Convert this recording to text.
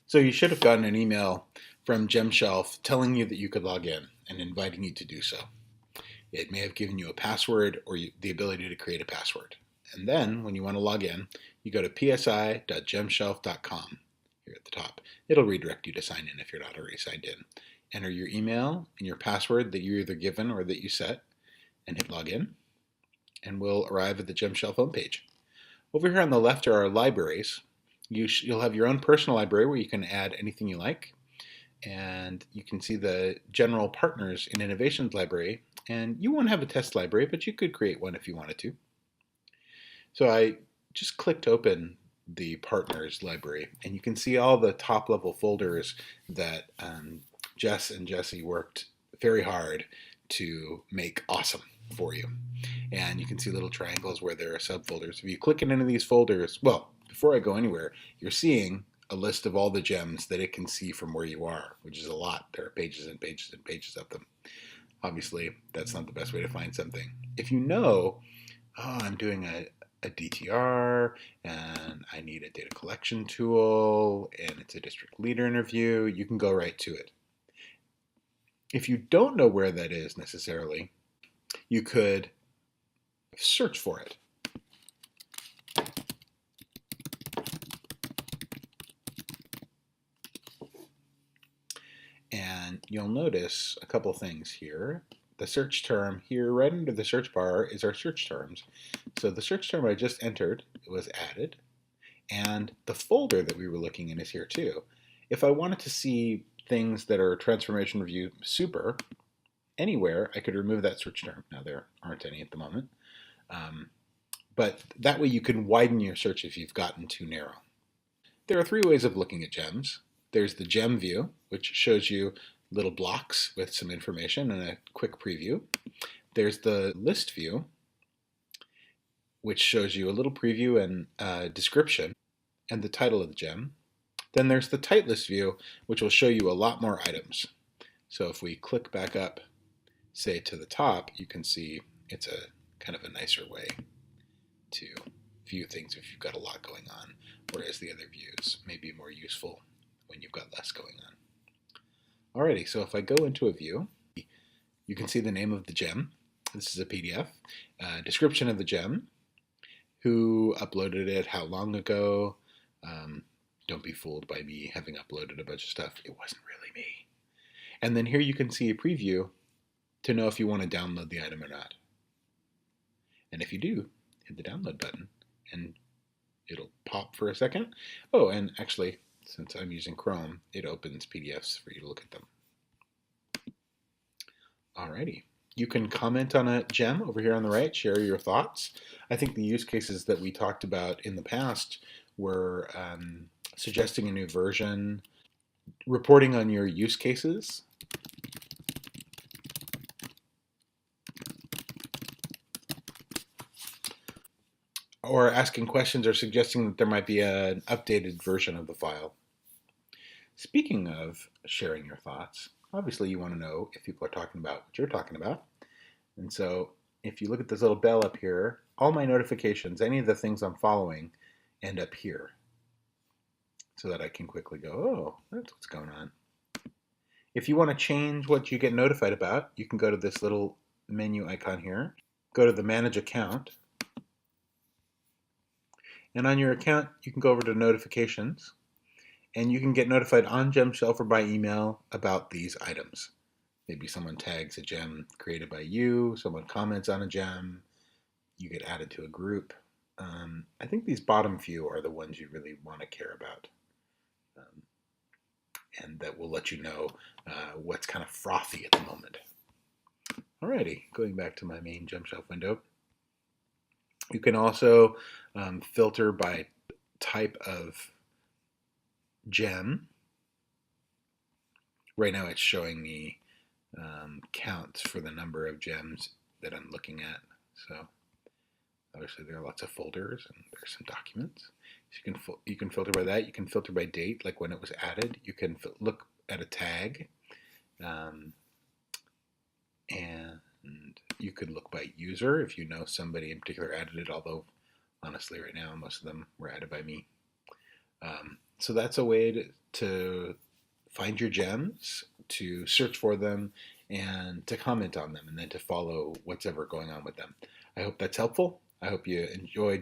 So you should have gotten an email from Gemshelf telling you that you could log in and inviting you to do so. It may have given you a password or the ability to create a password. And then when you want to log in, you go to psi.gemshelf.com here at the top. It'll redirect you to sign in if you're not already signed in. Enter your email and your password that you're either given or that you set and hit login, and we'll arrive at the Gemshelf homepage. Over here on the left are our libraries. You'll have your own personal library where you can add anything you like. And you can see the general partners in innovations library. And you won't have a test library, but you could create one if you wanted to. So I just clicked open the partners library, and you can see all the top level folders that Jess and Jesse worked very hard to make awesome for you. And you can see little triangles where there are subfolders. If you click in any of these folders, well, before I go anywhere, you're seeing a list of all the gems that it can see from where you are, which is a lot. There are pages and pages and pages of them. Obviously, that's not the best way to find something. If you know, oh, I'm doing a DTR and I need a data collection tool and it's a district leader interview, you can go right to it. If you don't know where that is necessarily, you could search for it. And you'll notice a couple things here. The search term here, right under the search bar, is our search terms. So the search term I just entered was added, and the folder that we were looking in is here too. If I wanted to see things that are Transformation Review Super anywhere, I could remove that search term. Now there aren't any at the moment. But that way you can widen your search if you've gotten too narrow. There are three ways of looking at gems. There's the gem view, which shows you little blocks with some information and a quick preview. There's the list view, which shows you a little preview and description and the title of the gem. Then there's the tight list view, which will show you a lot more items. So if we click back up, say to the top, you can see it's a kind of a nicer way to view things if you've got a lot going on, whereas the other views may be more useful when you've got less going on. Alrighty, so if I go into a view, you can see the name of the gem. This is a PDF. Description of the gem, who uploaded it, how long ago. Don't be fooled by me having uploaded a bunch of stuff. It wasn't really me. And then here you can see a preview to know if you want to download the item or not. And if you do, hit the download button and it'll pop for a second. Oh, and actually, since I'm using Chrome, it opens PDFs for you to look at them. Alrighty. You can comment on a gem over here on the right, share your thoughts. I think the use cases that we talked about in the past were suggesting a new version, reporting on your use cases, or asking questions or suggesting that there might be an updated version of the file. Speaking of sharing your thoughts, obviously you want to know if people are talking about what you're talking about. And so if you look at this little bell up here, all my notifications, any of the things I'm following, end up here. So that I can quickly go, oh, that's what's going on. If you want to change what you get notified about, you can go to this little menu icon here, go to the Manage Account, and on your account, you can go over to Notifications, and you can get notified on Gemshelf or by email about these items. Maybe someone tags a gem created by you, someone comments on a gem, you get added to a group. I think these bottom few are the ones you really want to care about. And that will let you know what's kind of frothy at the moment. Alrighty, going back to my main Gemshelf window. You can also filter by type of gem. Right now it's showing me counts for the number of gems that I'm looking at. So obviously there are lots of folders and there's some documents. So you can filter by that. You can filter by date, like when it was added. You can look at a tag, and you could look by user if you know somebody in particular added it. Although honestly, right now most of them were added by me. So that's a way to find your gems, to search for them, and to comment on them, and then to follow what's ever going on with them. I hope that's helpful. I hope you enjoy